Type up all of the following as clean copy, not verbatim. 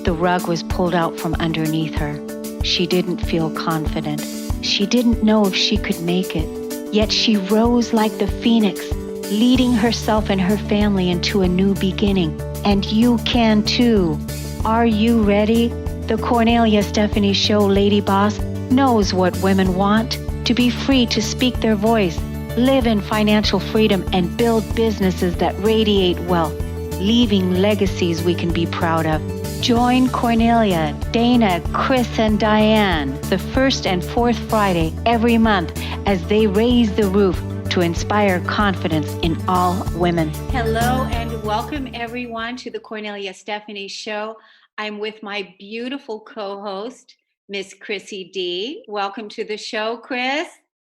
The rug was pulled out from underneath her. She didn't feel confident. She didn't know if she could make it. Yet she rose like the phoenix, leading herself and her family into a new beginning. And you can too. Are you ready? The Kornelia Stephanie Show Lady Boss knows what women want: to be free to speak their voice, live in financial freedom, and build businesses that radiate wealth, leaving legacies we can be proud of. Join Kornelia, Dana, Chris, and Diane the first and fourth Friday every month as they raise the roof to inspire confidence in all women. Hello and welcome everyone to the Kornelia Stephanie Show. I'm with my beautiful co-host, Miss Chrissy D. Welcome to the show, Chris.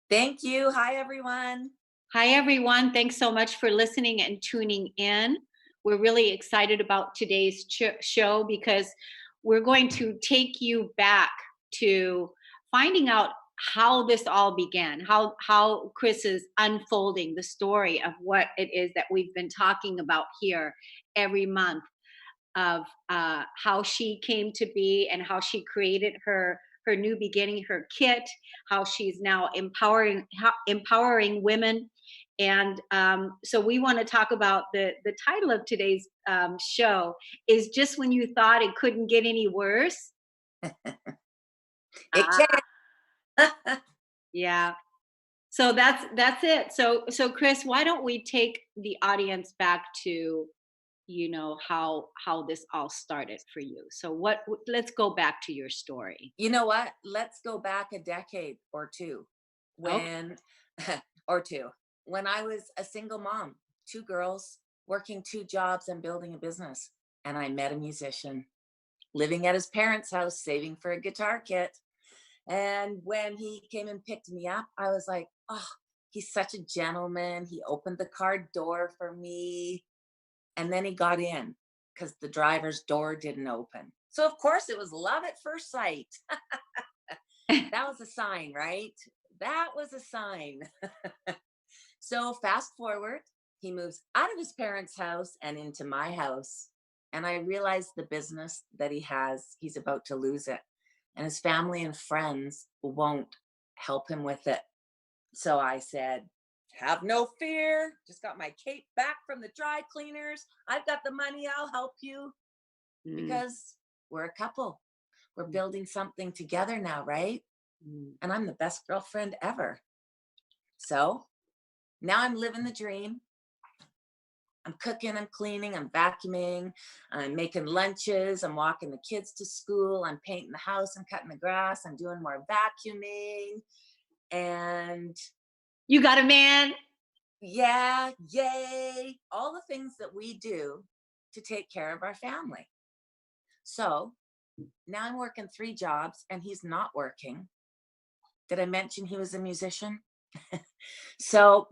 Thank you. Hi, everyone. Hi, everyone. Thanks so much for listening and tuning in. We're really excited about today's show because we're going to take you back to finding out how this all began, how Chris is unfolding the story of what it is that we've been talking about here every month, of how she came to be and how she created her new beginning, her kit, how she's now empowering women. And so we want to talk about the title of today's show is Just When You Thought It Couldn't Get Any Worse. It can. Yeah. So that's it. So Chris, why don't we take the audience back to, you know, how this all started for you. So let's go back to your story. You know what? Let's go back a decade or two when I was a single mom, 2 girls, working 2 jobs and building a business. And I met a musician living at his parents' house, saving for a guitar kit. And when he came and picked me up, I was like, oh, he's such a gentleman. He opened the car door for me. And then he got in because the driver's door didn't open. So, of course, it was love at first sight. That was a sign, right? That was a sign. So fast forward, he moves out of his parents' house and into my house. And I realized the business that he has, he's about to lose it. And his family and friends won't help him with it. So I said, have no fear. Just got my cape back from the dry cleaners. I've got the money. I'll help you. Because we're a couple. We're building something together now, right? And I'm the best girlfriend ever. So now I'm living the dream. I'm cooking, I'm cleaning, I'm vacuuming, I'm making lunches, I'm walking the kids to school, I'm painting the house, I'm cutting the grass, I'm doing more vacuuming. And you got a man. Yeah, yay. All the things that we do to take care of our family. So now I'm working 3 jobs and he's not working. Did I mention he was a musician? So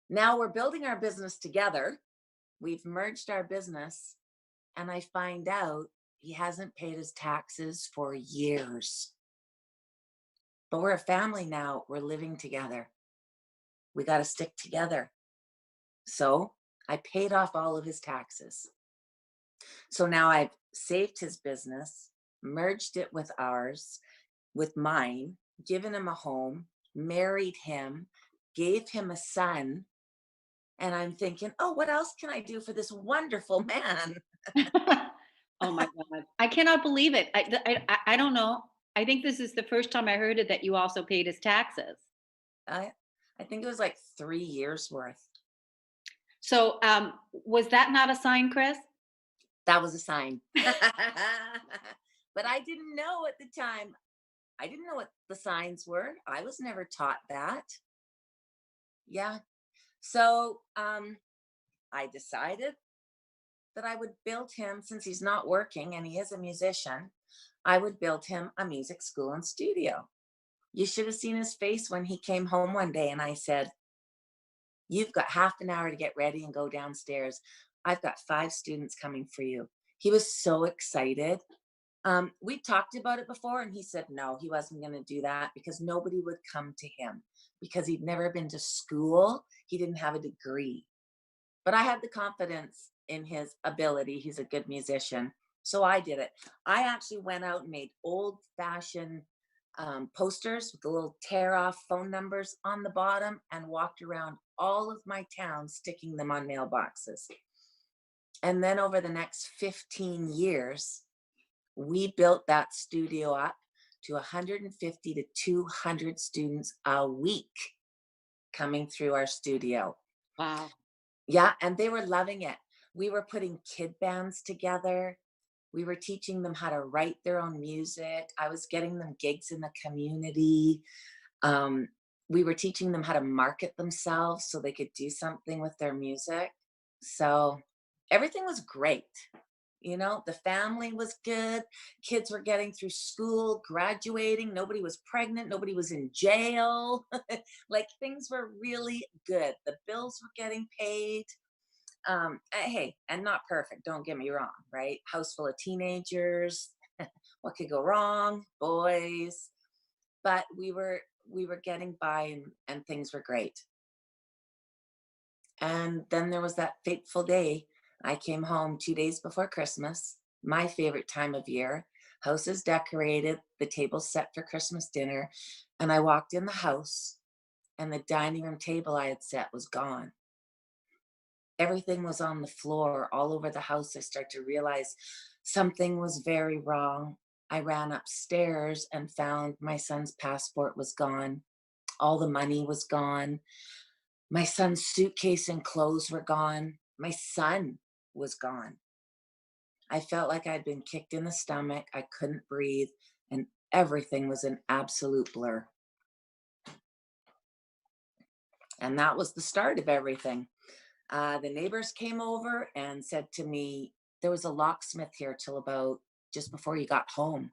now we're building our business together. We've merged our business and I find out he hasn't paid his taxes for years. But we're a family now. We're living together. We got to stick together. So I paid off all of his taxes. So now I've saved his business, merged it with ours, with mine, given him a home, married him, gave him a son. And I'm thinking, oh, what else can I do for this wonderful man? Oh my God. I cannot believe it. I don't know. I think this is the first time I heard it that you also paid his taxes. I think it was like 3 years worth. So was that not a sign, Chris? That was a sign. But I didn't know at the time. I didn't know what the signs were. I was never taught that. Yeah. So I decided that I would build him, since he's not working and he is a musician, I would build him a music school and studio. You should have seen his face when he came home one day and I said, you've got half an hour to get ready and go downstairs. I've got 5 students coming for you. He was so excited. We talked about it before and he said, no, he wasn't going to do that because nobody would come to him because he'd never been to school. He didn't have a degree, but I had the confidence in his ability. He's a good musician. So I did it. I actually went out and made old fashioned posters with the little tear off phone numbers on the bottom and walked around all of my town sticking them on mailboxes. And then over the next 15 years, we built that studio up to 150 to 200 students a week coming through our studio. Wow. Yeah, and they were loving it. We were putting kid bands together. We were teaching them how to write their own music. I was getting them gigs in the community. Um, we were teaching them how to market themselves so they could do something with their music. So everything was great. You know, the family was good. Kids were getting through school, graduating. Nobody was pregnant. Nobody was in jail. Like things were really good. The bills were getting paid. Hey, and not perfect. Don't get me wrong, right? House full of teenagers. What could go wrong? Boys. But we were getting by, and things were great. And then there was that fateful day. I came home 2 days before Christmas, my favorite time of year. House is decorated, the table's set for Christmas dinner. And I walked in the house, and the dining room table I had set was gone. Everything was on the floor all over the house. I started to realize something was very wrong. I ran upstairs and found my son's passport was gone. All the money was gone. My son's suitcase and clothes were gone. My son was gone. I felt like I'd been kicked in the stomach. I couldn't breathe, and everything was an absolute blur. And that was the start of everything. The neighbors came over and said to me, there was a locksmith here till about just before you got home.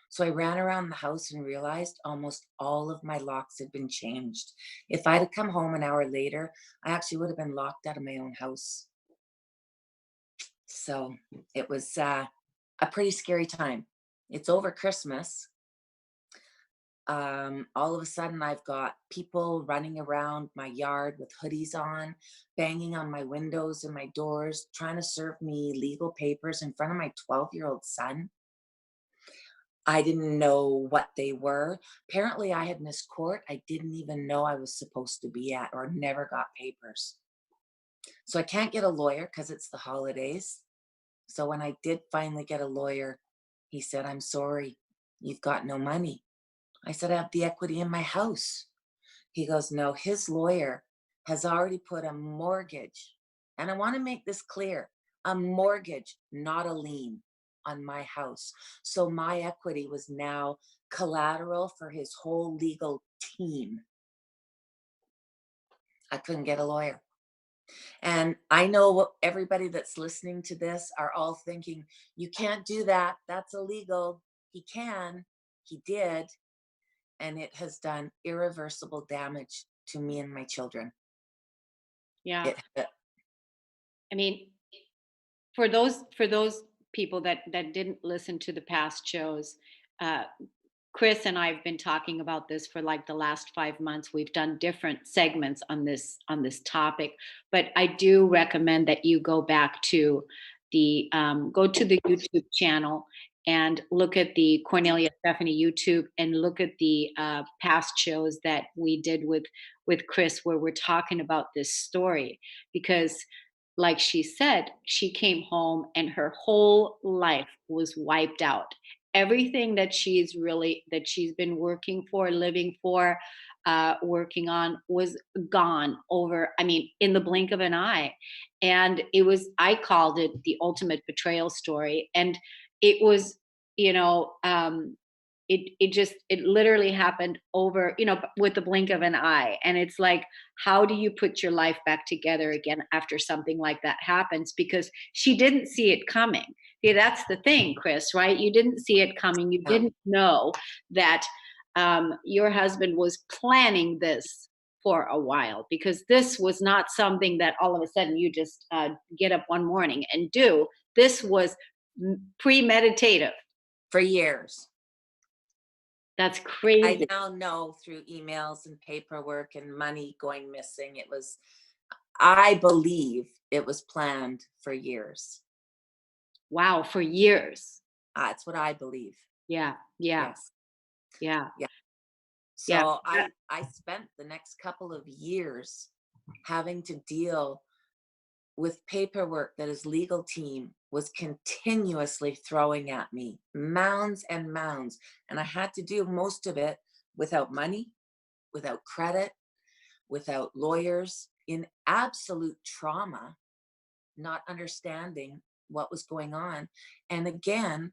So I ran around the house and realized almost all of my locks had been changed. If I'd have come home an hour later, I actually would have been locked out of my own house. So it was a pretty scary time. It's over Christmas. All of a sudden, I've got people running around my yard with hoodies on, banging on my windows and my doors, trying to serve me legal papers in front of my 12-year-old son. I didn't know what they were. Apparently, I had missed court I didn't even know I was supposed to be at or never got papers. So I can't get a lawyer because it's the holidays. So when I did finally get a lawyer, he said, I'm sorry, you've got no money. I said, I have the equity in my house. He goes, no, his lawyer has already put a mortgage. And I want to make this clear, a mortgage, not a lien on my house. So my equity was now collateral for his whole legal team. I couldn't get a lawyer. And I know what everybody that's listening to this are all thinking, you can't do that. That's illegal. He can. He did. And it has done irreversible damage to me and my children. Yeah. It, I mean, for those people that didn't listen to the past shows, uh, Chris and I have been talking about this for like the last 5 months. We've done different segments on this topic, but I do recommend that you go back to the go to the YouTube channel and look at the Cornelia Stephanie YouTube and look at the past shows that we did with Chris, where we're talking about this story because. Like she said, she came home and her whole life was wiped out, everything that she's been working for, living for, working on was gone over, I mean, in the blink of an eye. And it was, I called it the ultimate betrayal story. And it was, you know, it literally happened over, with the blink of an eye. And it's like, how do you put your life back together again after something like that happens? Because she didn't see it coming. Yeah, that's the thing, Chris, right? You didn't see it coming. You no, didn't know that your husband was planning this for a while, because this was not something that all of a sudden you just get up one morning and do. This was premeditative. for years. That's I crazy. now know through emails and paperwork and money going missing, I believe it was planned for years. Wow, for years. That's what I believe. Yeah, yeah, Yes. yeah, Yeah. yeah. So I spent the next couple of years having to deal with paperwork that his legal team was continuously throwing at me, mounds and mounds. And I had to do most of it without money, without credit, without lawyers, in absolute trauma, not understanding what was going on. And again,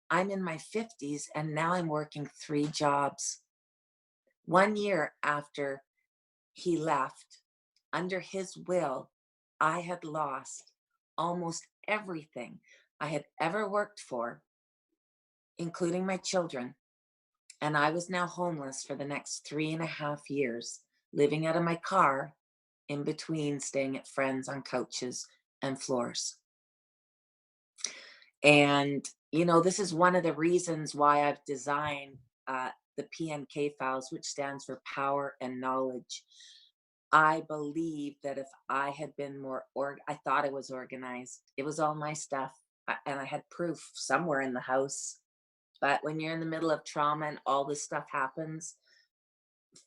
I'm in my 50s and now I'm working 3 jobs. 1 year after he left, under his will, I had lost almost everything I had ever worked for, including my children. And I was now homeless for the next 3.5 years, living out of my car, in between staying at friends on couches and floors. And, this is one of the reasons why I've designed the PNK files, which stands for power and knowledge. I believe that if I had been I thought I was organized. It was all my stuff, and I had proof somewhere in the house. But when you're in the middle of trauma and all this stuff happens,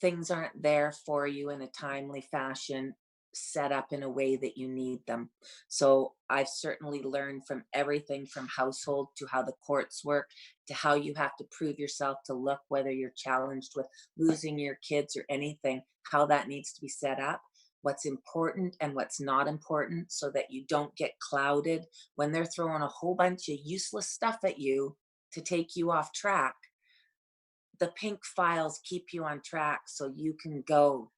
things aren't there for you in a timely fashion, set up in a way that you need them. So I've certainly learned from everything from household to how the courts work to how you have to prove yourself to look, whether you're challenged with losing your kids or anything, how that needs to be set up, what's important and what's not important, so that you don't get clouded when they're throwing a whole bunch of useless stuff at you to take you off track. The pink files keep you on track so you can go,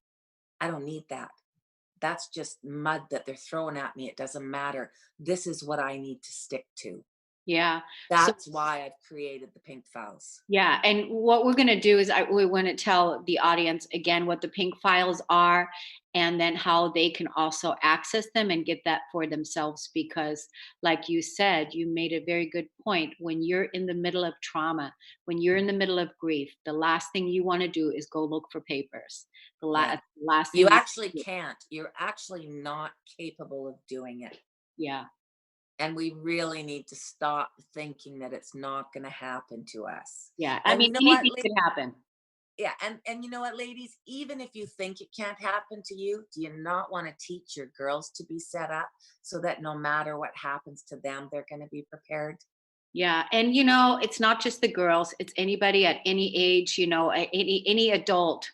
I don't need that. That's just mud that they're throwing at me. It doesn't matter. This is what I need to stick to. Yeah. So That's why I've created the pink files. yeah, and what we're going to do is we want to tell the audience again what the pink files are, and then how they can also access them and get that for themselves. Because, like you said, you made a very good point. When you're in the middle of trauma, when you're in the middle of grief, the last thing you want to do is go look for papers. The Yeah. last You thing you actually do. can't. You're actually not capable of doing it. Yeah, And we really need to stop thinking that it's not going to happen to us. yeah. I And mean, you know what? anything could happen. Yeah, and you know what, ladies, even if you think it can't happen to you, do you not want to teach your girls to be set up so that no matter what happens to them, they're going to be prepared? Yeah, and it's not just the girls, it's anybody at any age, any adult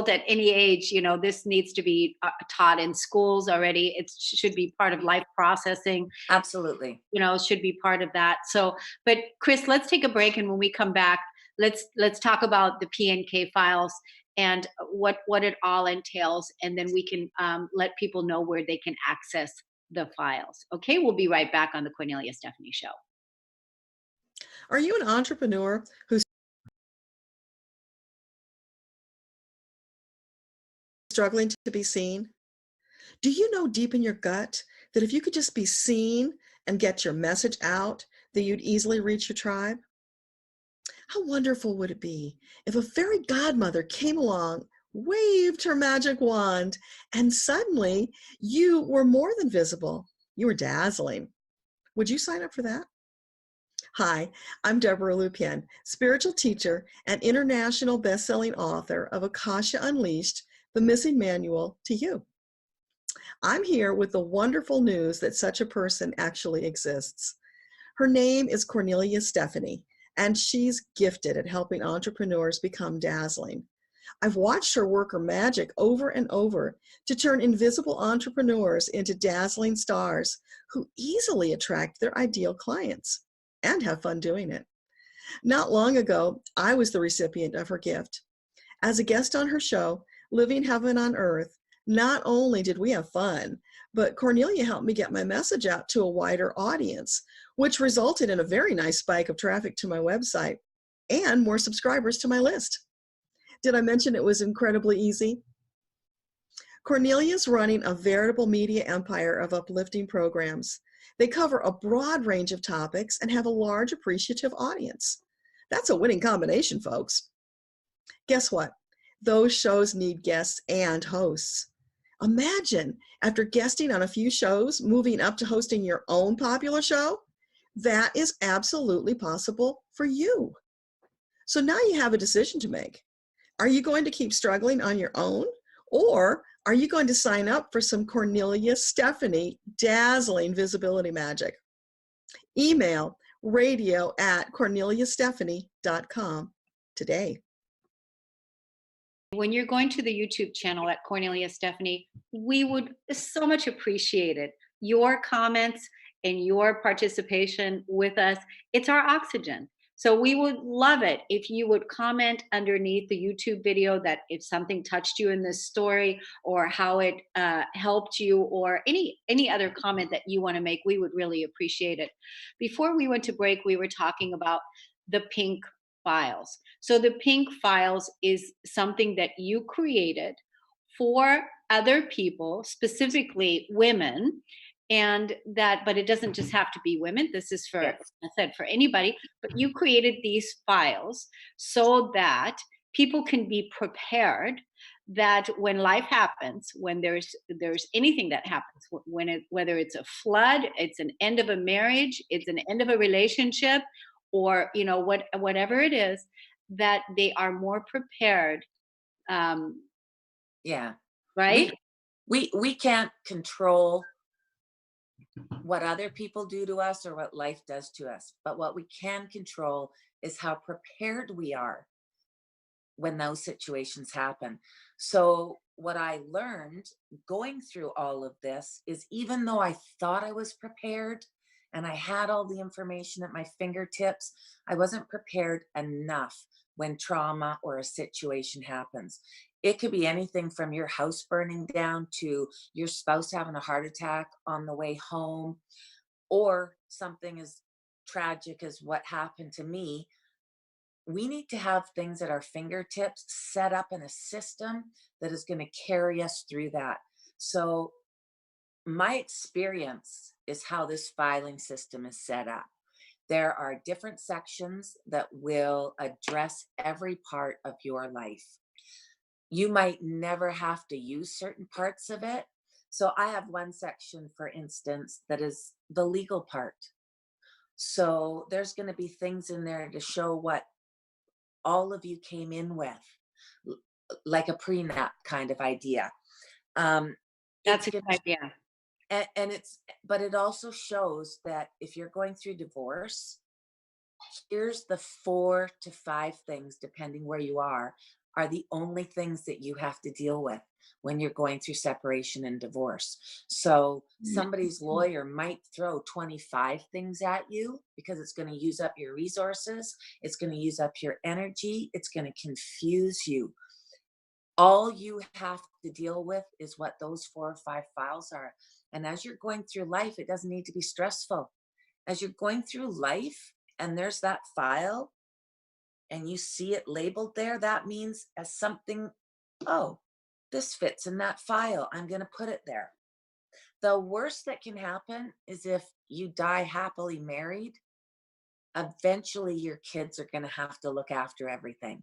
at any age, this needs to be taught in schools already. It should be part of life processing, Absolutely. should be part of that. So, but Chris, let's take a break, and when we come back, let's talk about the PNK files and what it all entails, and then we can let people know where they can access the files. Okay, we'll be right back on the Cornelia Stephanie Show. Are you an entrepreneur who's struggling to be seen? Do you know deep in your gut that if you could just be seen and get your message out, that you'd easily reach your tribe? How wonderful would it be if a fairy godmother came along, waved her magic wand, and suddenly you were more than visible? You were dazzling. Would you sign up for that? Hi, I'm Deborah Lupien, spiritual teacher and international best-selling author of Akasha Unleashed, the Missing Manual to You. I'm here with the wonderful news that such a person actually exists. Her name is Kornelia Stephanie, and she's gifted at helping entrepreneurs become dazzling. I've watched her work her magic over and over to turn invisible entrepreneurs into dazzling stars who easily attract their ideal clients and have fun doing it. Not long ago, I was the recipient of her gift. As a guest on her show, Living Heaven on Earth, not only did we have fun, but Kornelia helped me get my message out to a wider audience, which resulted in a very nice spike of traffic to my website and more subscribers to my list. Did I mention it was incredibly easy? Kornelia's running a veritable media empire of uplifting programs. They cover a broad range of topics and have a large appreciative audience. That's a winning combination, folks. Guess what? Those shows need guests and hosts. Imagine after guesting on a few shows, moving up to hosting your own popular show. That is absolutely possible for you. So now you have a decision to make. Are you going to keep struggling on your own? Or are you going to sign up for some Kornelia Stephanie dazzling visibility magic? Email radio@korneliastephanie.com today. When you're going to the YouTube channel at Cornelia Stephanie, we would so much appreciate it. Your comments and your participation with us, it's our oxygen. So we would love it if you would comment underneath the YouTube video that if something touched you in this story or how it helped you or any other comment that you want to make, we would really appreciate it. Before we went to break, we were talking about the pink files. So the pink files is something that you created for other people, specifically women, and that, but it doesn't just have to be women. This is for, Yes. I said, for anybody, but you created these files so that people can be prepared that when life happens, when there's anything that happens, when it, whether it's a flood, it's an end of a marriage, it's an end of a relationship, or whatever it is, that they are more prepared, um, Yeah. right? We can't control what other people do to us or what life does to us, but what we can control is how prepared we are when those situations happen. So what I learned going through all of this is, even though I thought I was prepared and I had all the information at my fingertips, I wasn't prepared enough when trauma or a situation happens. It could be anything from your house burning down to your spouse having a heart attack on the way home, or something as tragic as what happened to me. We need to have things at our fingertips set up in a system that is going to carry us through that. So, my experience is how this filing system is set up. There are different sections that will address every part of your life. You might never have to use certain parts of it. So, I have one section, for instance, that is the legal part. So, there's going to be things in there to show what all of you came in with, l- like a prenup kind of idea. That's It's a good going idea. and it's, but it also shows that if you're going through divorce, here's the 4 to 5 things, depending where you are the only things that you have to deal with when you're going through separation and divorce. So somebody's lawyer might throw 25 things at you because it's going to use up your resources, it's going to use up your energy, it's going to confuse you. All you have to deal with is what those 4 or 5 files are. And as you're going through life, it doesn't need to be stressful. As you're going through life and there's that file and you see it labeled there, that means as something, oh, this fits in that file. I'm going to put it there. The worst that can happen is if you die happily married, eventually your kids are going to have to look after everything.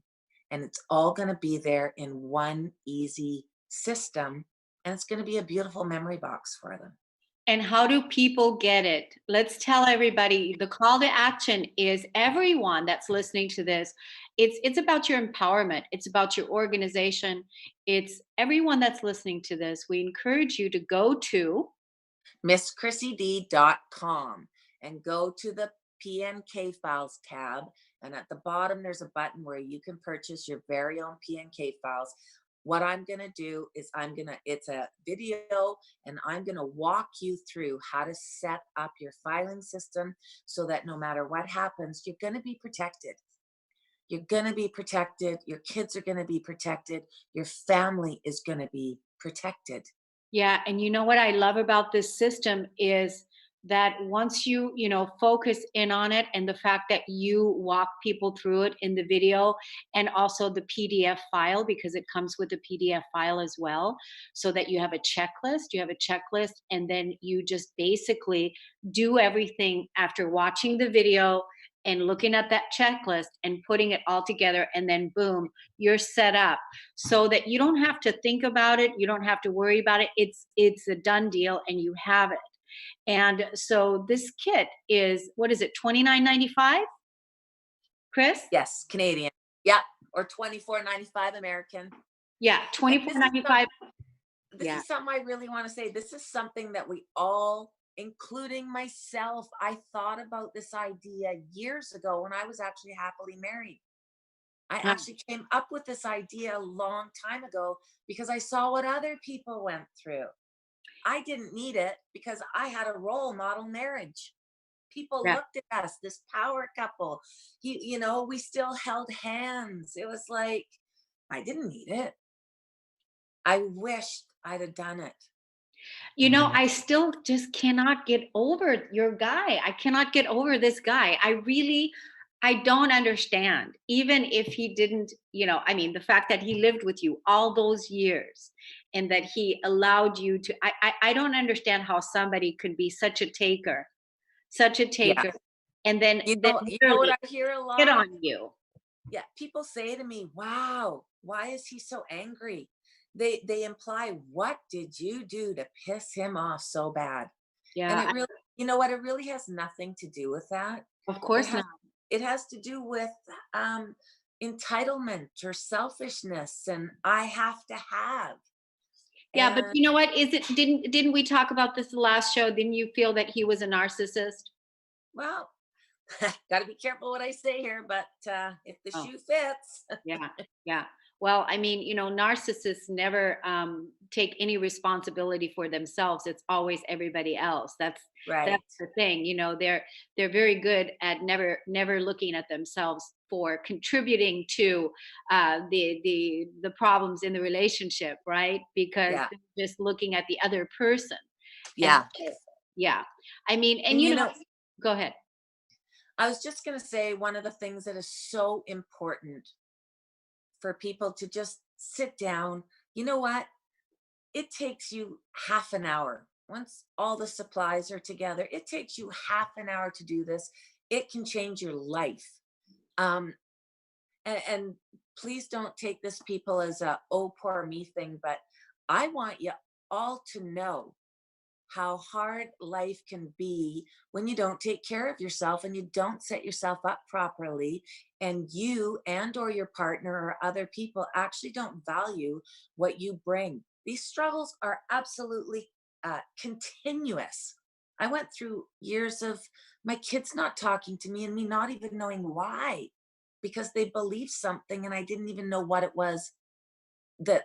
And it's all going to be there in one easy system. And it's going to be a beautiful memory box for them. And how do people get it? Let's tell everybody. The call to action is everyone that's listening to this. It's about your empowerment. It's about your organization. It's everyone that's listening to this. We encourage you to go to MissChrissyD.com and go to the PNK files tab. And at the bottom, there's a button where you can purchase your very own PNK files. What I'm going to do is it's a video, and I'm going to walk you through how to set up your filing system so that no matter what happens, you're going to be protected. You're going to be protected. Your kids are going to be protected. Your family is going to be protected. Yeah, and you know what I love about this system is that once you focus in on it, and the fact that you walk people through it in the video, and also the PDF file, because it comes with a PDF file as well, so that you have a checklist, and then you just basically do everything after watching the video and looking at that checklist and putting it all together, and then boom, you're set up so that you don't have to think about it, you don't have to worry about it. It's a done deal and you have it. And so this kit is, what is it, 29.95, Chris? Yes, Canadian. Yeah, or 24.95 American. Yeah, And this is some 24.95. this Yeah. is something I really want to say. This is something that we all, including myself, I thought about this idea years ago when I was actually happily married. I Uh, actually came up with this idea a long time ago because I saw what other people went through. I didn't need it because I had a role model marriage. People yeah. looked at us, this power couple. We still held hands. It was like, I didn't need it. I wished I'd have done it. I still just cannot get over your guy. I cannot get over this guy. I don't understand. Even if he didn't, I mean, the fact that he lived with you all those years and that he allowed you to, I don't understand how somebody could be such a Yeah. taker, and then You know what literally I hear a hit lot? on you. Yeah, people say to me, "Wow, why is he so angry?" They imply, "What did you do to piss him off so bad?" And Yeah, it really, you know what? It really has nothing to do with that. of It course has not. it has to do with entitlement or selfishness, and I have to have. Yeah, but And you know what? Is it didn't we talk about this the last show? Didn't you feel that he was a narcissist? well, got to be careful what I say here, but if the Oh. shoe fits, Yeah, yeah. Well, I mean, narcissists never take any responsibility for themselves. It's always everybody else. right? That's the thing. They're very good at never looking at themselves for contributing to the problems in the relationship, right? Because Yeah, they're just looking at the other person. And yeah. so, yeah, I mean, and And go ahead. I was just going to say one of the things that is so important for people to just sit down. You know what? It takes you half an hour. Once all the supplies are together, it takes you half an hour to do this. It can change your life. Um, and please don't take this, people, as a oh poor me thing, but I want you all to know how hard life can be when you don't take care of yourself and you don't set yourself up properly, and you and or your partner or other people actually don't value what you bring. These struggles are absolutely continuous. I went through years of my kids not talking to me and me not even knowing why, because they believed something and I didn't even know what it was that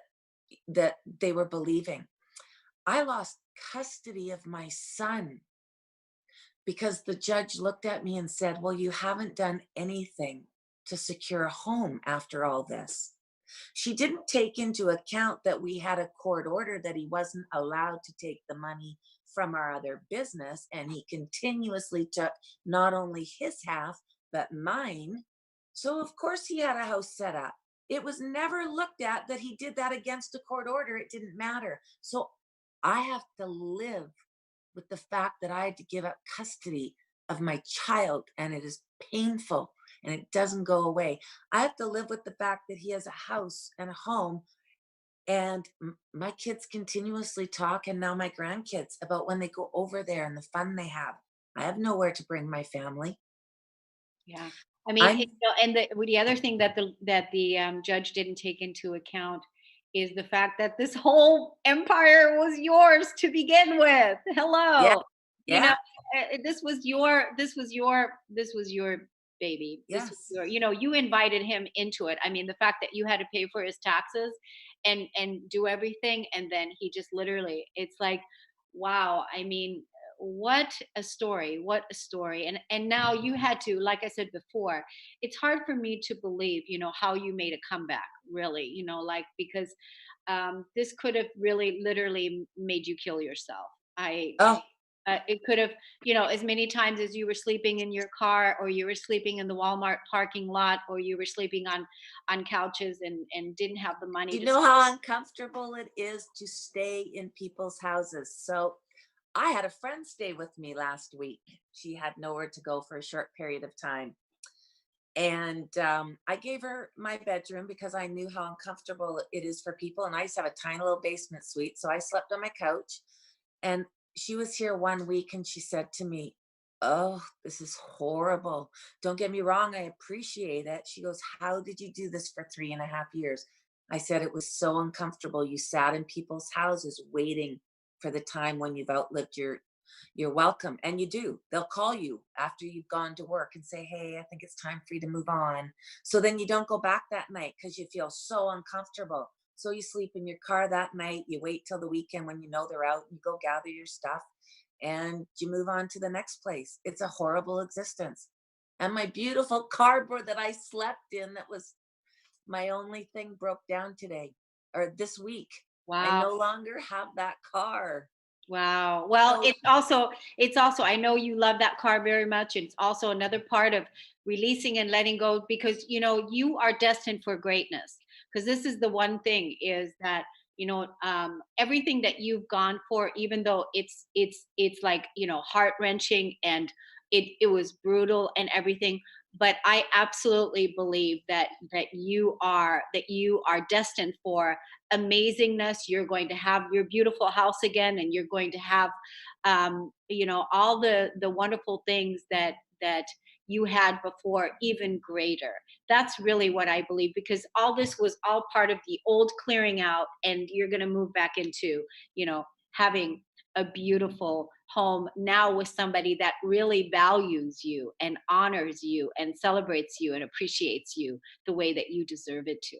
they were believing. I lost custody of my son because the judge looked at me and said, "Well, you haven't done anything to secure a home after all this." She didn't take into account that we had a court order that he wasn't allowed to take the money from our other business, and he continuously took not only his half, but mine. So, of course, he had a house set up. It was never looked at that he did that against a court order. It didn't matter. So, I have to live with the fact that I had to give up custody of my child, and it is painful and it doesn't go away. I have to live with the fact that he has a house and a home, and my kids continuously talk, and now my grandkids, about when they go over there and the fun they have. I have nowhere to bring my family. Yeah. I mean, I'm and the other thing that the judge didn't take into account is the fact that this whole empire was yours to begin with. Yeah, Hello. You know, yeah, this was your baby. This was yes. you invited him into it. I mean, the fact that you had to pay for his taxes and do everything, and then he just literally, it's like, wow. I mean, what a story. And now you had to, like I said before, it's hard for me to believe how you made a comeback, really, like, because this could have really literally made you kill yourself. I Oh, It could have, as many times as you were sleeping in your car, or you were sleeping in the Walmart parking lot, or you were sleeping on couches and didn't have the money do you to know how uncomfortable it is to stay in people's houses? So I had a friend stay with me last week. She had nowhere to go for a short period of time. And I gave her my bedroom because I knew how uncomfortable it is for people. And I used to have a tiny little basement suite. So I slept on my couch. And she was here 1 week and she said to me, "Oh, this is horrible. Don't get me wrong. I appreciate it." She goes, "How did you do this for 3.5 years?" I said, "It was so uncomfortable. You sat in people's houses waiting for the time when you've outlived your welcome." And you do. They'll call you after you've gone to work and say, "Hey, I think it's time for you to move on." So then you don't go back that night because you feel so uncomfortable. So you sleep in your car that night, you wait till the weekend when you know they're out, you go gather your stuff and you move on to the next place. It's a horrible existence. And my beautiful cardboard that I slept in, that was my only thing, broke down today or this week. I Wow. no longer have that car. Wow. Well, So it's also, I know you love that car very much. It's also another part of releasing and letting go, because you are destined for greatness. Because this is the one thing, is that everything that you've gone for, even though it's like, heart-wrenching, and it was brutal and everything, but I absolutely believe that you are destined for amazingness. You're going to have your beautiful house again, and you're going to have all the wonderful things that you had before, even greater. That's really what I believe, because all this was all part of the old clearing out, and you're going to move back into having a beautiful home now with somebody that really values you and honors you and celebrates you and appreciates you the way that you deserve it to.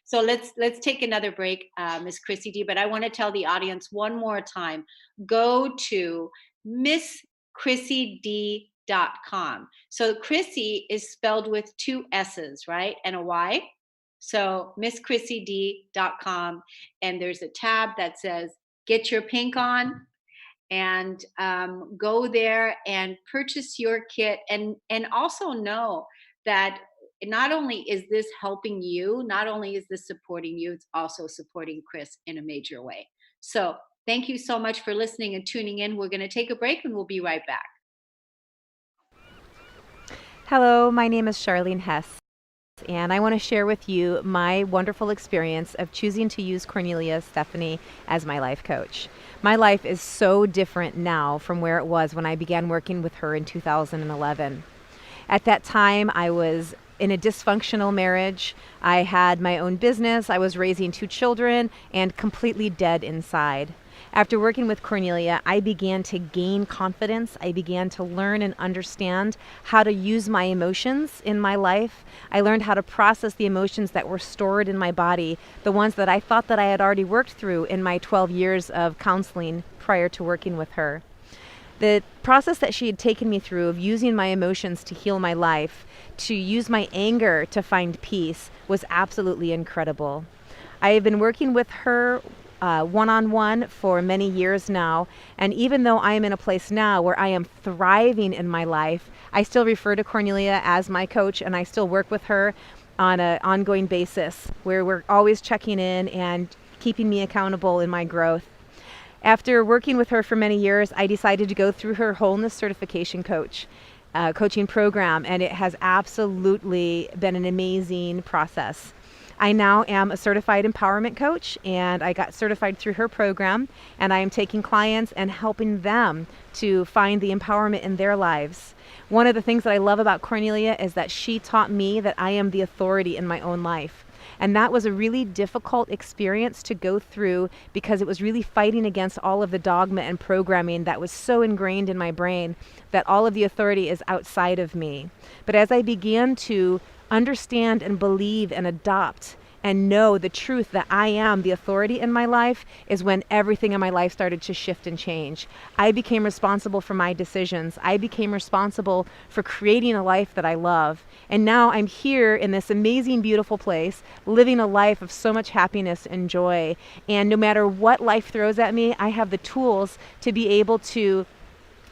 So let's take another break, Miss Chrissy D. But I want to tell the audience one more time: go to MissChrissyD.com. So Chrissy is spelled with two S's, right, and a Y. So MissChrissyD.com, and there's a tab that says "Get Your Pink On," and go there and purchase your kit, and also know that not only is this helping you, not only is this supporting you, it's also supporting Chris in a major way. So thank you so much for listening and tuning in. We're going to take a break and we'll be right back. Hello, my name is Charlene Hess, and I want to share with you my wonderful experience of choosing to use Kornelia Stephanie as my life coach. My life is so different now from where it was when I began working with her in 2011. At that time, I was in a dysfunctional marriage. I had my own business. I was raising 2 children and completely dead inside. After working with Kornelia, I began to gain confidence. I began to learn and understand how to use my emotions in my life. I learned how to process the emotions that were stored in my body, the ones that I thought that I had already worked through in my 12 years of counseling prior to working with her. The process that she had taken me through of using my emotions to heal my life, to use my anger to find peace, was absolutely incredible. I have been working with her one-on-one for many years now, and even though I am in a place now where I am thriving in my life, I still refer to Kornelia as my coach, and I still work with her on an ongoing basis where we're always checking in and keeping me accountable in my growth. After working with her for many years, I decided to go through her wholeness certification coaching program, and it has absolutely been an amazing process. I now am a certified empowerment coach, and I got certified through her program, and I am taking clients and helping them to find the empowerment in their lives. One of the things that I love about Kornelia is that she taught me that I am the authority in my own life. And that was a really difficult experience to go through, because it was really fighting against all of the dogma and programming that was so ingrained in my brain that all of the authority is outside of me. But as I began to understand and believe and adopt and know the truth that I am the authority in my life, is when everything in my life started to shift and change. I became responsible for my decisions. I became responsible for creating a life that I love. And now I'm here in this amazing, beautiful place, living a life of so much happiness and joy. And no matter what life throws at me, I have the tools to be able to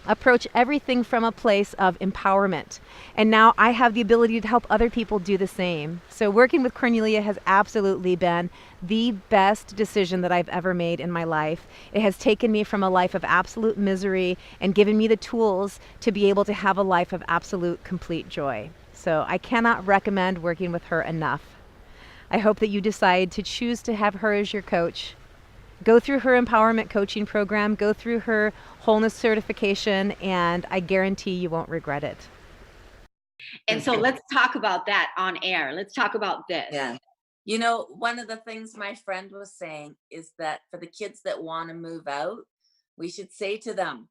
approach everything from a place of empowerment. And now I have the ability to help other people do the same. So working with Kornelia has absolutely been the best decision that I've ever made in my life. It has taken me from a life of absolute misery and given me the tools to be able to have a life of absolute complete joy. So I cannot recommend working with her enough. I hope that you decide to choose to have her as your coach. Go through her empowerment coaching program, go through her wholeness certification, and I guarantee you won't regret it. And so let's talk about that on air. Let's talk about this. Yeah. You know, one of the things my friend was saying is that for the kids that want to move out, we should say to them,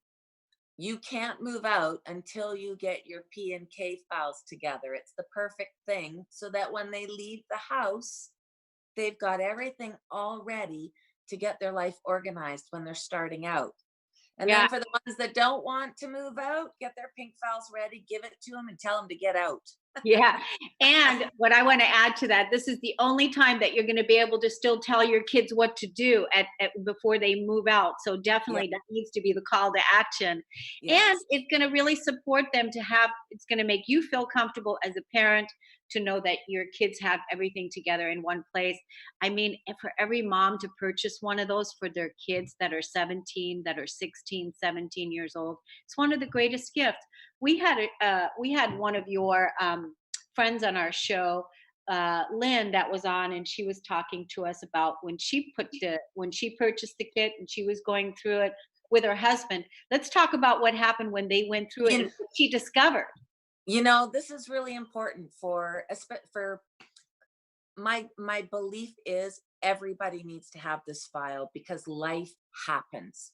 you can't move out until you get your P&K files together. It's the perfect thing so that when they leave the house, they've got everything all ready to get their life organized when they're starting out. And Yeah. then for the ones that don't want to move out, get their pink files ready, give it to them and tell them to get out. Yeah. And what I want to add to that, this is the only time that you're going to be able to still tell your kids what to do at before they move out. So definitely that needs to be the call to action. Yes. And it's going to really support them to have, it's going to make you feel comfortable as a parent to know that your kids have everything together in one place. I mean, for every mom to purchase one of those for their kids that are 17, that are 16, 17 years old, it's one of the greatest gifts. We had one of your friends on our show, Lynn, that was on, and she was talking to us about when she purchased the kit and she was going through it with her husband. Let's talk about what happened when they went through it and what she discovered. You know, this is really important for my belief is everybody needs to have this file because life happens.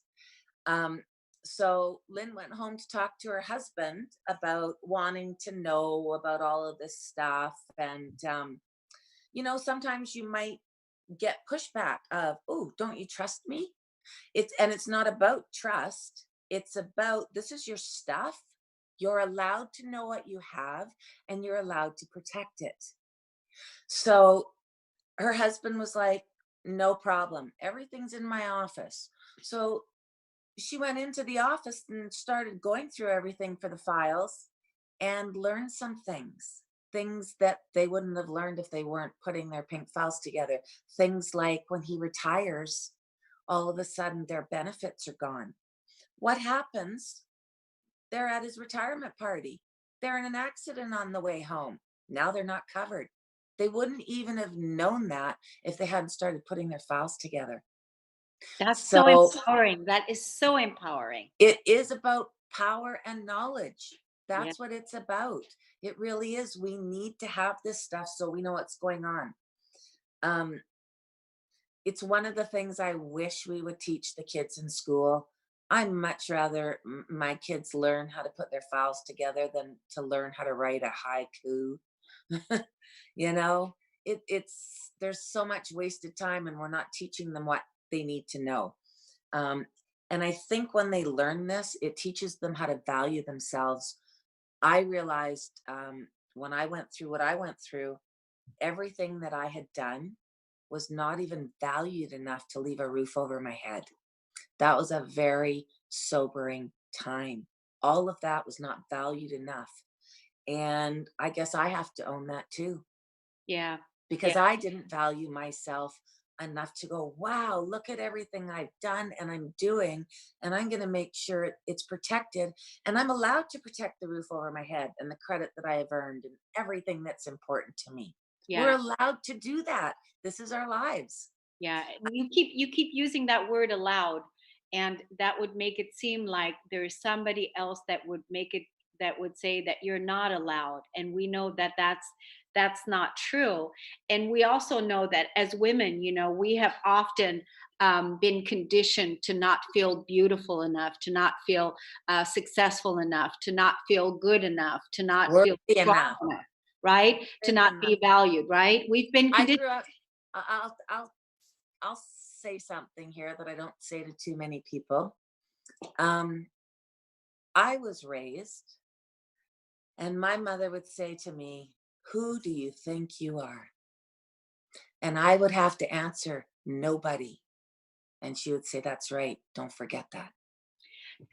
So Lynn went home to talk to her husband about wanting to know about all of this stuff. And, you know, sometimes you might get pushback of, oh, don't you trust me? It's not about trust. It's about, this is your stuff. You're allowed to know what you have and you're allowed to protect it. So her husband was like, no problem. Everything's in my office. So she went into the office and started going through everything for the files and learned some things that they wouldn't have learned if they weren't putting their pink files together. Things like when he retires, all of a sudden their benefits are gone. What happens? They're at his retirement party. They're in an accident on the way home. Now they're not covered. They wouldn't even have known that if they hadn't started putting their files together. That's so empowering. That is so empowering. It is about power and knowledge. Yeah. That's what it's about. It really is. We need to have this stuff so we know what's going on. It's one of the things I wish we would teach the kids in school. I'd much rather my kids learn how to put their files together than to learn how to write a haiku. You know, there's so much wasted time and we're not teaching them what they need to know. And I think when they learn this, it teaches them how to value themselves. I realized when I went through what I went through, everything that I had done was not even valued enough to leave a roof over my head. That was a very sobering time. All of that was not valued enough. And I guess I have to own that too. Yeah. Because I didn't value myself enough to go, wow, look at everything I've done and I'm doing. And I'm going to make sure it's protected. And I'm allowed to protect the roof over my head and the credit that I have earned and everything that's important to me. Yeah. We're allowed to do that. This is our lives. Yeah. You keep using that word allowed. And that would make it seem like there's somebody else that would say that you're not allowed. And we know that that's not true. And we also know that as women, you know, we have often been conditioned to not feel beautiful enough, to not feel successful enough, to not feel good enough, to not feel strong enough, right? To not be valued, right? We've been conditioned. I'll say something here that I don't say to too many people. I was raised, and my mother would say to me, who do you think you are? And I would have to answer, nobody. And she would say, that's right. Don't forget that.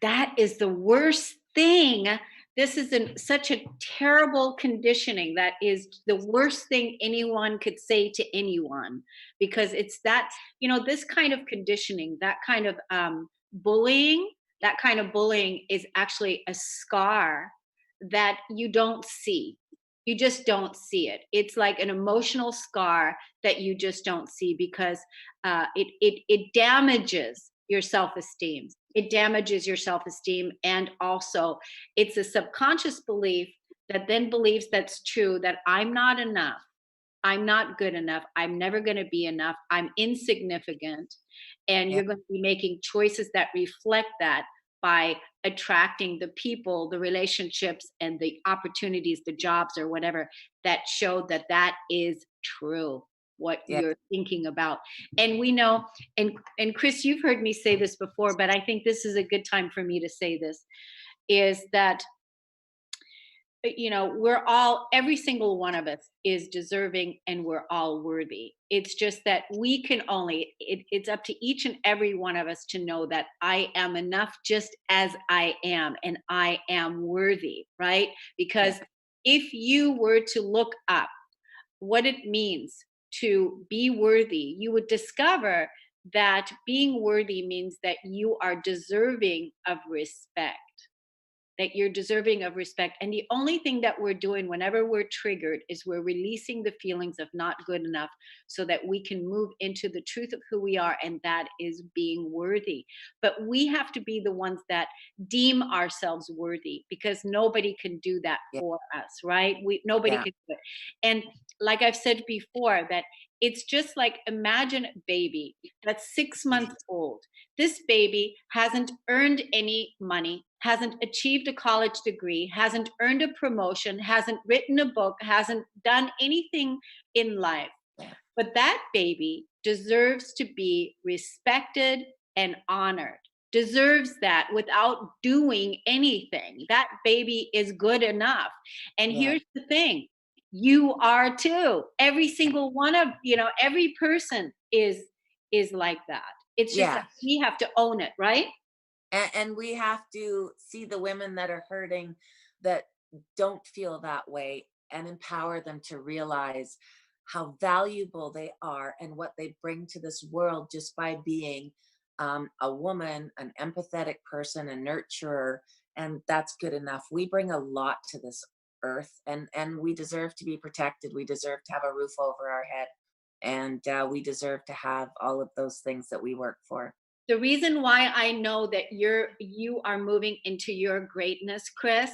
That is the worst thing. This is such a terrible conditioning. That is the worst thing anyone could say to anyone, because it's that, this kind of conditioning, that kind of bullying, that kind of bullying is actually a scar that you don't see. You just don't see it. It's like an emotional scar that you just don't see, because it damages your self-esteem. It damages your self-esteem, and also it's a subconscious belief that then believes that's true, that I'm not enough. I'm not good enough. I'm never going to be enough. I'm insignificant. And Yeah. you're going to be making choices that reflect that by attracting the people, the relationships, and the opportunities, the jobs, or whatever that show that that is true, what Yeah. you're thinking about. And we know, and Chris, you've heard me say this before, but I think this is a good time for me to say this, is that we're all, every single one of us is deserving, and we're all worthy. It's just that we can only, it's up to each and every one of us to know that I am enough just as I am, and I am worthy, right? Because if you were to look up what it means to be worthy, you would discover that being worthy means that you are deserving of respect, that you're deserving of respect. And the only thing that we're doing whenever we're triggered is we're releasing the feelings of not good enough, so that we can move into the truth of who we are, and that is being worthy. But we have to be the ones that deem ourselves worthy, because nobody can do that Yeah. for us, right? Nobody Yeah. can do it. And like I've said before, that it's just like, imagine a baby that's 6 months old. This baby hasn't earned any money, hasn't achieved a college degree, hasn't earned a promotion, hasn't written a book, hasn't done anything in life. But that baby deserves to be respected and honored, deserves that without doing anything. That baby is good enough. And Yeah. here's the thing, you are too. Every single one of, every person is like that. It's just Yeah. that we have to own it, right? And we have to see the women that are hurting, that don't feel that way, and empower them to realize how valuable they are and what they bring to this world, just by being a woman, an empathetic person, a nurturer. And that's good enough. We bring a lot to this earth, and we deserve to be protected. We deserve to have a roof over our head, and we deserve to have all of those things that we work for. The reason why I know that you are moving into your greatness, Chris,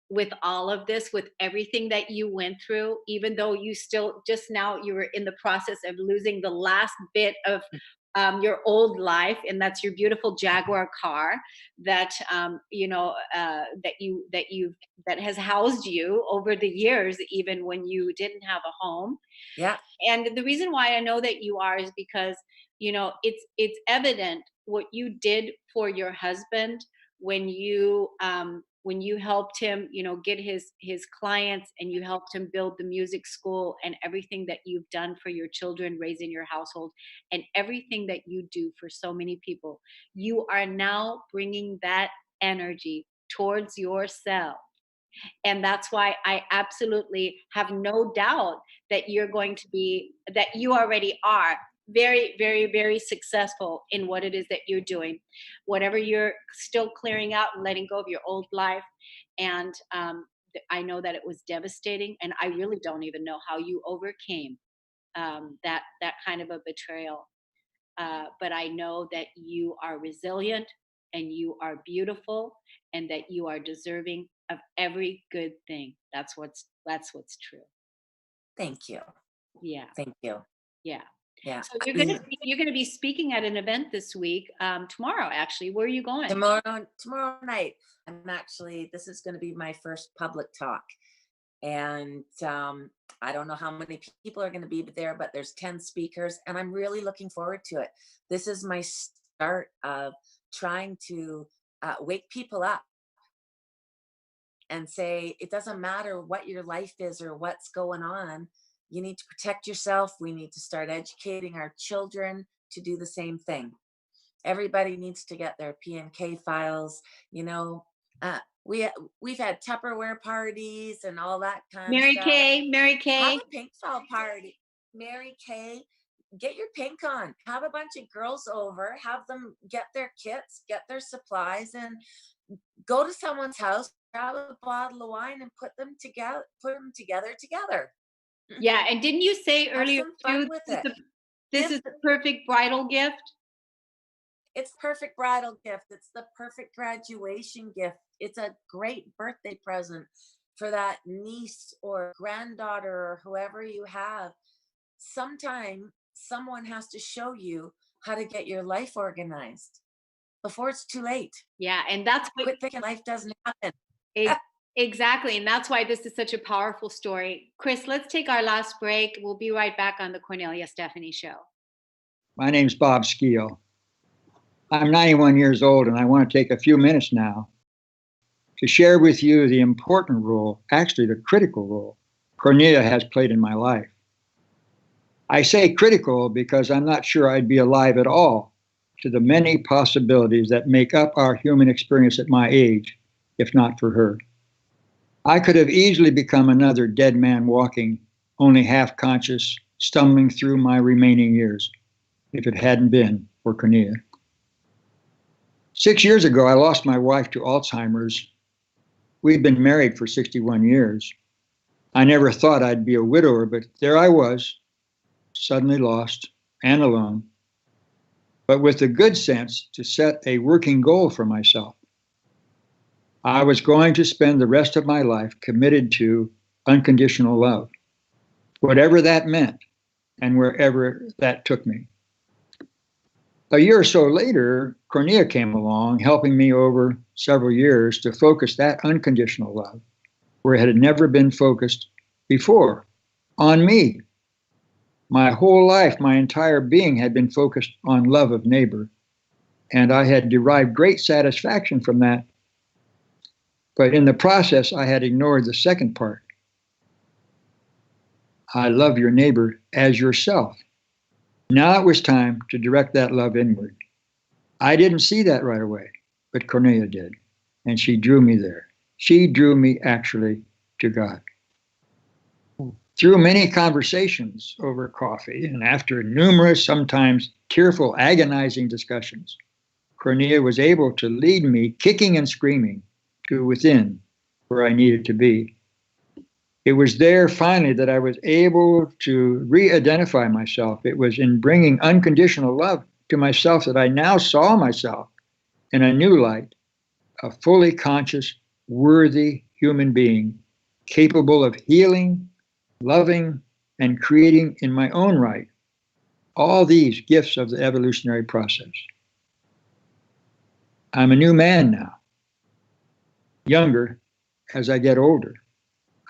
with all of this, with everything that you went through, even though you still, just now you were in the process of losing the last bit of your old life, and that's your beautiful Jaguar car that that has housed you over the years, even when you didn't have a home. Yeah. And the reason why I know that you are is because it's evident what you did for your husband when you helped him, get his clients, and you helped him build the music school, and everything that you've done for your children, raising your household, and everything that you do for so many people. You are now bringing that energy towards yourself, and that's why I absolutely have no doubt that that you already are very, very, very successful in what it is that you're doing. Whatever you're still clearing out and letting go of your old life. And I know that it was devastating, and I really don't even know how you overcame that kind of a betrayal. But I know that you are resilient, and you are beautiful, and that you are deserving of every good thing. That's what's true. Thank you. Yeah, Thank you. yeah. Yeah. So you're gonna be speaking at an event this week, tomorrow. Actually, where are you going? Tomorrow night, this is going to be my first public talk. And I don't know how many people are going to be there, but there's 10 speakers, and I'm really looking forward to it. This is my start of trying to wake people up and say, it doesn't matter what your life is or what's going on. You need to protect yourself. We need to start educating our children to do the same thing. Everybody needs to get their P&K files. You know, we've had Tupperware parties and all that kind of Mary stuff. Kay, Mary Have Kay. a pink file party. Mary Kay, get your pink on. Have a bunch of girls over. Have them get their kits, get their supplies, and go to someone's house, grab a bottle of wine, and put them together. Together. Yeah, and didn't you say Have earlier some fun too, with it. this is the perfect bridal gift? It's the perfect bridal gift. It's the perfect graduation gift. It's a great birthday present for that niece or granddaughter or whoever you have. Sometime someone has to show you how to get your life organized before it's too late. Yeah, and that's what Quit thinking life doesn't happen. exactly, and that's why this is such a powerful story. Chris, let's take our last break. We'll be right back on the Kornelia Stephanie Show. My name's Bob Skeel. I'm 91 years old, and I want to take a few minutes now to share with you the important role, actually the critical role, Kornelia has played in my life. I say critical because I'm not sure I'd be alive at all to the many possibilities that make up our human experience at my age, if not for her. I could have easily become another dead man walking, only half conscious, stumbling through my remaining years, if it hadn't been for Kornelia. 6 years ago, I lost my wife to Alzheimer's. We'd been married for 61 years. I never thought I'd be a widower, but there I was, suddenly lost and alone, but with the good sense to set a working goal for myself. I was going to spend the rest of my life committed to unconditional love, whatever that meant and wherever that took me. A year or so later, Kornelia came along, helping me over several years to focus that unconditional love where it had never been focused before, on me. My whole life, my entire being had been focused on love of neighbor, and I had derived great satisfaction from that. But in the process, I had ignored the second part. I love your neighbor as yourself. Now it was time to direct that love inward. I didn't see that right away, but Kornelia did, and she drew me there. She drew me actually to God. Through many conversations over coffee and after numerous, sometimes tearful, agonizing discussions, Kornelia was able to lead me, kicking and screaming, to within where I needed to be. It was there finally that I was able to re-identify myself. It was in bringing unconditional love to myself that I now saw myself in a new light, a fully conscious, worthy human being, capable of healing, loving, and creating in my own right all these gifts of the evolutionary process. I'm a new man now, younger as I get older.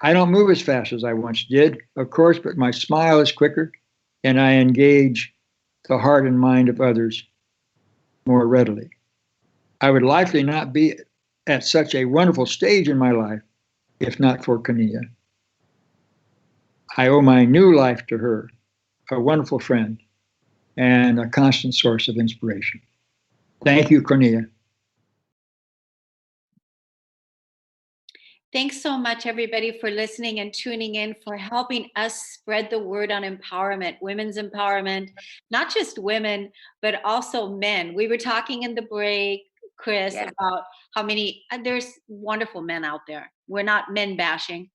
I don't move as fast as I once did, of course, but my smile is quicker and I engage the heart and mind of others more readily. I would likely not be at such a wonderful stage in my life if not for Kornelia. I owe my new life to her, a wonderful friend and a constant source of inspiration. Thank you, Kornelia. Thanks so much, everybody, for listening and tuning in, for helping us spread the word on empowerment, women's empowerment, not just women, but also men. We were talking in the break, Chris, about how many, there's wonderful men out there. We're not men bashing.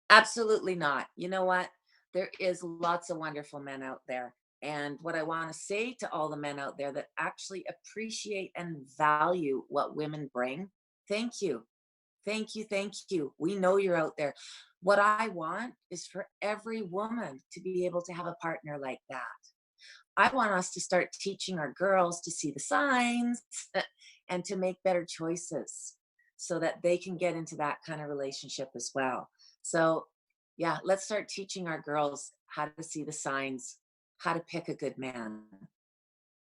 Absolutely not. You know what? There is lots of wonderful men out there. And what I want to say to all the men out there that actually appreciate and value what women bring, thank you. Thank you. Thank you. We know you're out there. What I want is for every woman to be able to have a partner like that. I want us to start teaching our girls to see the signs and to make better choices so that they can get into that kind of relationship as well. So yeah, let's start teaching our girls how to see the signs, how to pick a good man.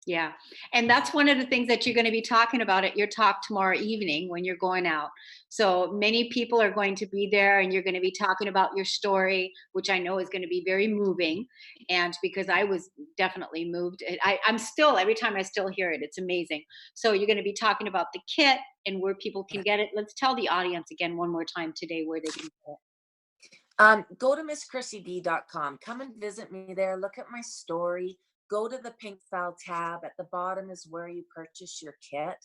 Yeah. And that's one of the things that you're going to be talking about at your talk tomorrow evening when you're going out. So many people are going to be there and you're going to be talking about your story, which I know is going to be very moving. And because I was definitely moved, I'm still, every time I still hear it, it's amazing. So you're going to be talking about the kit and where people can get it. Let's tell the audience again one more time today where they can get it. Go to misschrissyd.com. Come and visit me there. Look at my story. Go to the pink file tab. At the bottom is where you purchase your kit.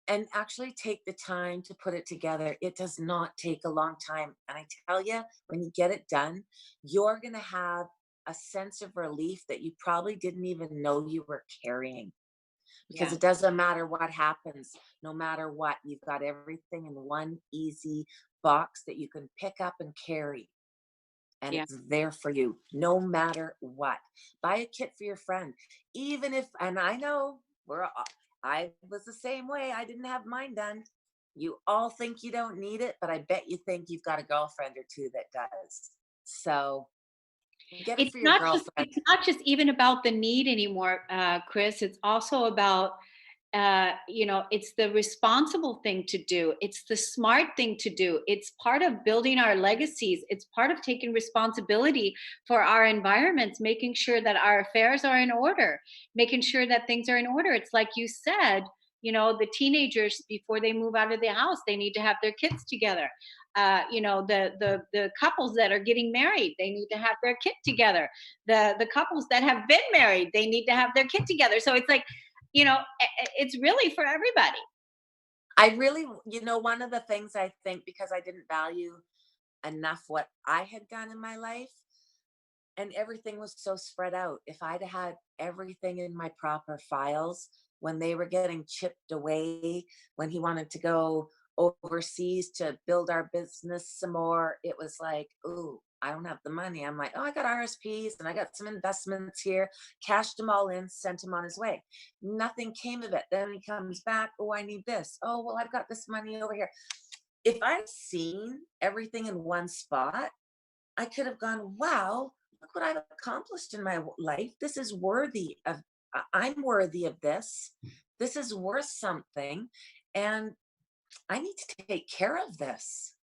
And actually take the time to put it together. It does not take a long time. And I tell you, when you get it done, you're going to have a sense of relief that you probably didn't even know you were carrying. Because Yeah. it doesn't matter what happens, no matter what, you've got everything in one easy box that you can pick up and carry. And Yeah. it's there for you, no matter what. Buy a kit for your friend, even if, and I know I was the same way. I didn't have mine done. You all think you don't need it, but I bet you think you've got a girlfriend or two that does. So get it for your girlfriend. It's not just even about the need anymore, Chris. It's also about it's the responsible thing to do. It's the smart thing to do. It's part of building our legacies. It's part of taking responsibility for our environments, making sure that our affairs are in order, making sure that things are in order. It's like you said, the teenagers, before they move out of the house, they need to have their kids together. The couples that are getting married, they need to have their kid together. The couples that have been married, they need to have their kid together. So it's like, it's really for everybody. I really, one of the things I think, because I didn't value enough what I had done in my life, and everything was so spread out. If I'd had everything in my proper files when they were getting chipped away, when he wanted to go overseas to build our business some more, it was like, ooh, I don't have the money. I'm like, oh, I got RSPs and I got some investments here, cashed them all in, sent him on his way. Nothing came of it. Then he comes back, oh, I need this. Oh, well, I've got this money over here. If I'd seen everything in one spot, I could have gone, wow, look what I've accomplished in my life. This is worthy of, I'm worthy of this. This is worth something. And I need to take care of this.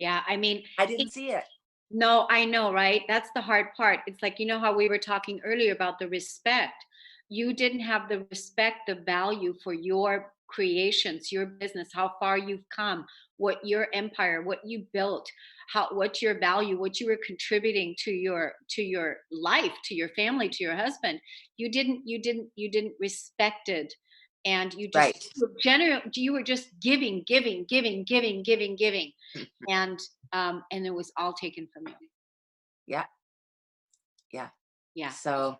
Yeah, I mean, I didn't see it. no, I know, right? That's the hard part. It's like, how we were talking earlier about the respect. You didn't have the respect, the value for your creations, your business, how far you've come, what your empire, what you built, what's your value, what you were contributing to your life, to your family, to your husband. You didn't respect it. And Right. you were just giving, giving, giving, giving, giving, giving. And it was all taken from you. Yeah. Yeah. Yeah. So,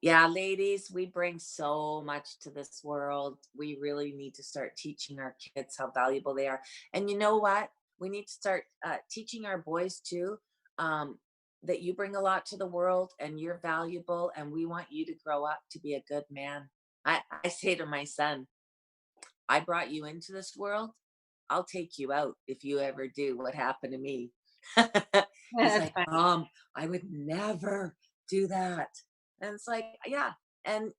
yeah, ladies, we bring so much to this world. We really need to start teaching our kids how valuable they are. And you know what? We need to start teaching our boys too, that you bring a lot to the world and you're valuable, and we want you to grow up to be a good man. I say to my son, I brought you into this world. I'll take you out if you ever do what happened to me. He's That's like, fine. Mom, I would never do that. And it's like, yeah. And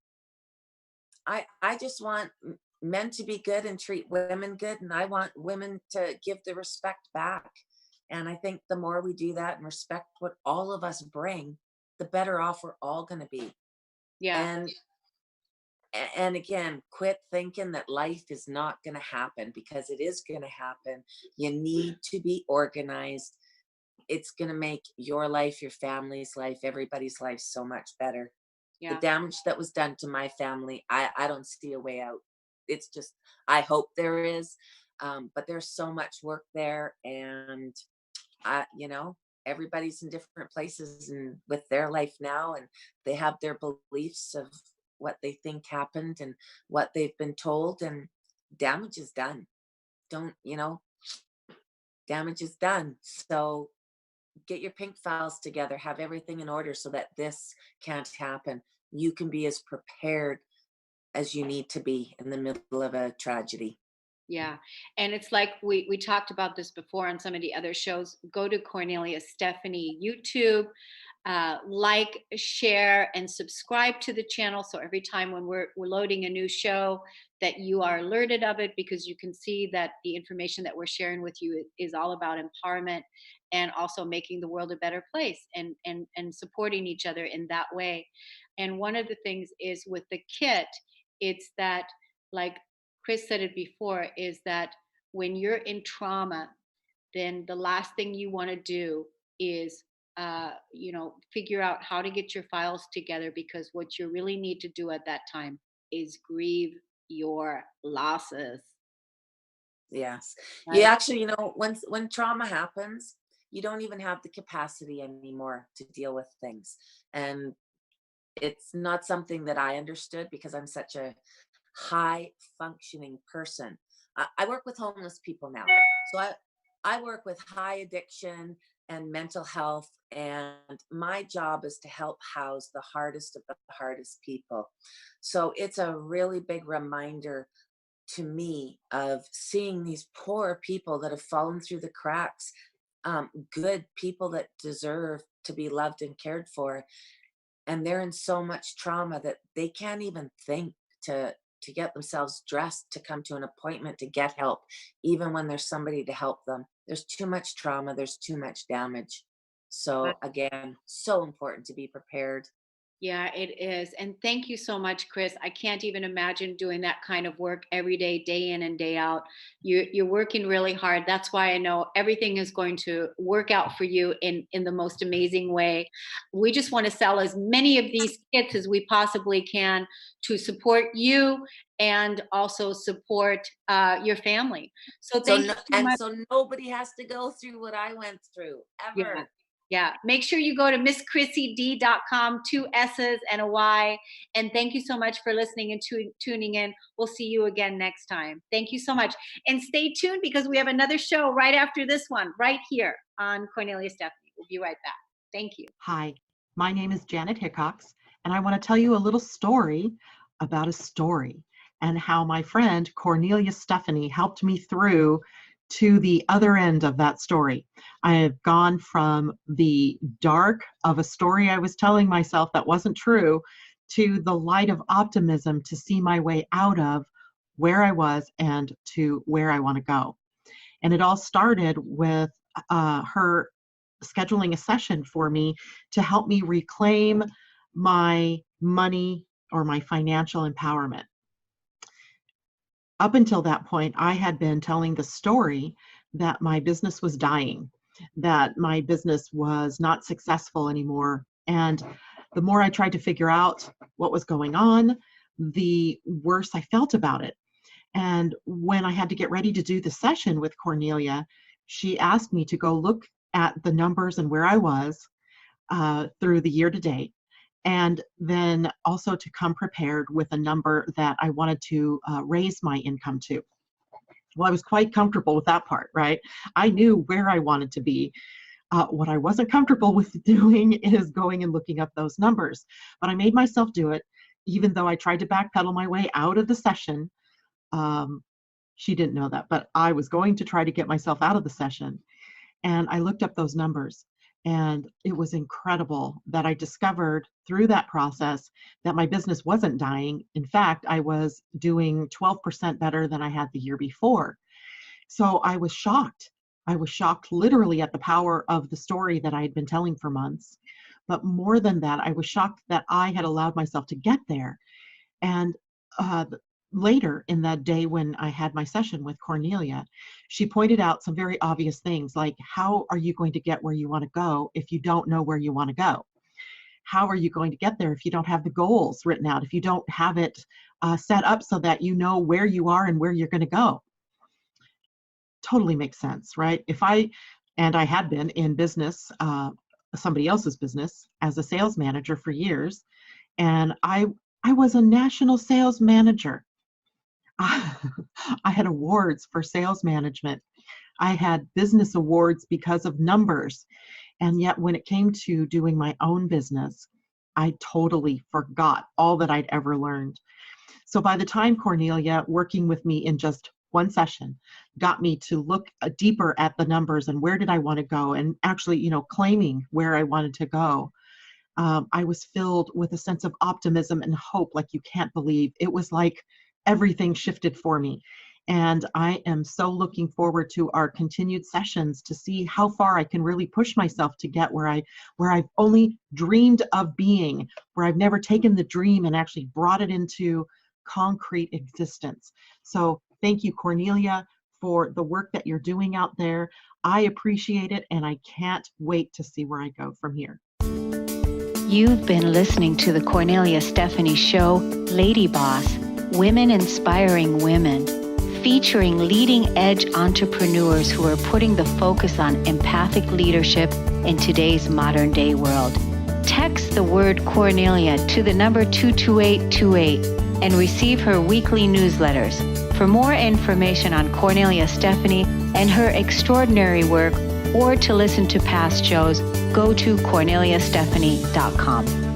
I just want men to be good and treat women good. And I want women to give the respect back. And I think the more we do that and respect what all of us bring, the better off we're all going to be. Yeah. And and again, quit thinking that life is not going to happen, because it is going to happen. You need to be organized. It's going to make your life, your family's life, everybody's life so much better. The Yeah. damage that was done to my family, I don't see a way out. It's just, I hope there is, but there's so much work there. And everybody's in different places and with their life now, and they have their beliefs of what they think happened and what they've been told, and damage is done. Don't, damage is done. So get your pink files together, have everything in order so that this can't happen. You can be as prepared as you need to be in the middle of a tragedy. Yeah. And it's like we talked about this before on some of the other shows. Go to Cornelia Stephanie YouTube. like, share, and subscribe to the channel. So every time when we're loading a new show, that you are alerted of it, because you can see that the information that we're sharing with you is all about empowerment and also making the world a better place, and supporting each other in that way. And one of the things is with the kit, it's that, like Chris said it before, is that when you're in trauma, then the last thing you want to do is figure out how to get your files together, because what you really need to do at that time is grieve your losses. Yes. You Right. actually, when trauma happens, you don't even have the capacity anymore to deal with things. And it's not something that I understood because I'm such a high functioning person. I work with homeless people now. So I work with high addiction and mental health. And my job is to help house the hardest of the hardest people. So it's a really big reminder to me of seeing these poor people that have fallen through the cracks, good people that deserve to be loved and cared for, and they're in so much trauma that they can't even think to get themselves dressed to come to an appointment to get help, even when there's somebody to help them. There's too much trauma, there's too much damage. So again, so important to be prepared. Yeah, it is. And thank you so much, Chris. I can't even imagine doing that kind of work every day in and day out. You're working really hard. That's why I know everything is going to work out for you in the most amazing way. We just want to sell as many of these kits as we possibly can to support you and also support your family. So So thank no, you so and much. so nobody has to go through what I went through Yeah. ever. Yeah. Make sure you go to MissChrissyD.com, 2 S's and a Y. And thank you so much for listening and tuning in. We'll see you again next time. Thank you so much. And stay tuned, because we have another show right after this one, right here on Cornelia Stephanie. We'll be right back. Thank you. Hi, my name is Janet Hickox, and I want to tell you a little story about a story, and how my friend Kornelia Stephanie helped me through to the other end of that story. I have gone from the dark of a story I was telling myself that wasn't true to the light of optimism to see my way out of where I was and to where I want to go. And it all started with her scheduling a session for me to help me reclaim my money or my financial empowerment. Up until that point, I had been telling the story that my business was dying, that my business was not successful anymore. And the more I tried to figure out what was going on, the worse I felt about it. And when I had to get ready to do the session with Kornelia, she asked me to go look at the numbers and where I was through the year to date, and then also to come prepared with a number that I wanted to raise my income to. Well, I was quite comfortable with that part, right? I knew where I wanted to be. What I wasn't comfortable with doing is going and looking up those numbers. But I made myself do it, even though I tried to backpedal my way out of the session. She didn't know that, but I was going to try to get myself out of the session. And I looked up those numbers, and it was incredible that I discovered through that process that my business wasn't dying. In fact, I was doing 12% better than I had the year before. So I was shocked. I was shocked literally at the power of the story that I had been telling for months. But more than that, I was shocked that I had allowed myself to get there. And later in that day when I had my session with Kornelia, she pointed out some very obvious things, like, how are you going to get where you want to go if you don't know where you want to go? How are you going to get there if you don't have the goals written out, if you don't have it set up so that you know where you are and where you're going to go? Totally makes sense, right? I had been in business, somebody else's business, as a sales manager for years, and I was a national sales manager. I had awards for sales management. I had business awards because of numbers. And yet when it came to doing my own business, I totally forgot all that I'd ever learned. So by the time Kornelia, working with me in just one session, got me to look deeper at the numbers and where did I want to go, and actually, claiming where I wanted to go, I was filled with a sense of optimism and hope like you can't believe. It was like everything shifted for me. And I am so looking forward to our continued sessions to see how far I can really push myself to get where I've only dreamed of being, where I've never taken the dream and actually brought it into concrete existence. So thank you, Kornelia, for the work that you're doing out there. I appreciate it, and I can't wait to see where I go from here. You've been listening to the Kornelia Stephanie Show, Lady Boss, Women Inspiring Women, featuring leading-edge entrepreneurs who are putting the focus on empathic leadership in today's modern-day world. Text the word Kornelia to the number 22828 and receive her weekly newsletters. For more information on Kornelia Stephanie and her extraordinary work, or to listen to past shows, go to KorneliaStephanie.com.